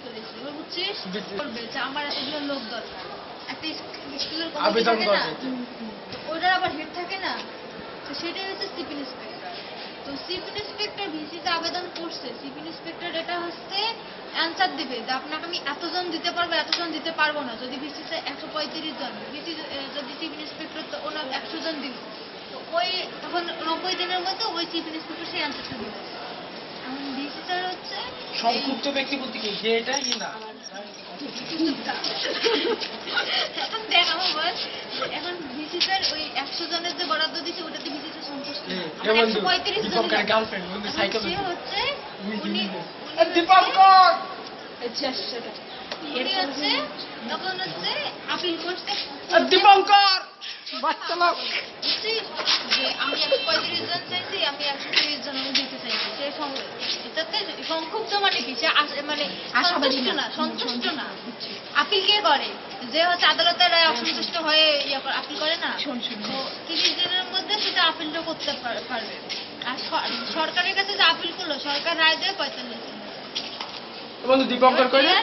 করেছি বুঝছিস করবে যে আমার এগুলো লোক দরকার একটা স্কুলের কমিটি থাকে না তো ওটার আবার হেড থাকে না তো সেটাই হচ্ছে চিফ ইন্সপেক্টর তো চিফ ইন্সপেক্টর ভিসিতে আবেদন করছে চিফ ইন্সপেক্টর এটা হচ্ছে অ্যান্সার দিবে যে আপনাকে আমি এতজন দিতে পারবো এতজন দিতে পারবো না যদি ভিসিতে 135 জন ভিসি যদি চিফ ইন্সপেক্টর তো ওনার 100 জন দিল তো ওই তখন 90 দিনের মধ্যে ওই চিফ ইন্সপেক্টর সেই অ্যান্সারটা দিবে এখন ভিসিটার হচ্ছে সংক্ষিপ্ত ব্যক্তি বলতে কি যে এটা কি না এখন দেখ আমার বল এখন ভিসিটার ওই 100 জনের যে বরাদ্দ দিছে ওটাতে ভিসিটা সন্তুষ্ট না 135 জন গার্লফ্রেন্ড বন্ধু সাইকেল সে হচ্ছে উনি দীপঙ্কর উনি হচ্ছে তখন হচ্ছে আপিল করতে দীপঙ্কর বাচ্চা লোক বুঝছিস যে আমি 135 জন চাইছি আমি 130 জন আমি দিতে চাইছি সে এটাতে সংক্ষুব্ধ মানে কি সে মানে সন্তুষ্ট না আপিল কে করে যে হচ্ছে আদালতের রায় অসন্তুষ্ট হয়ে আপিল করে না তো 30 দিনের মধ্যে সেটা আপিলটা করতে পারবে আর সরকারের কাছে যে আপিল করলো সরকার রায় দেয় 45 দিন বন্ধু দীপঙ্কর কইলে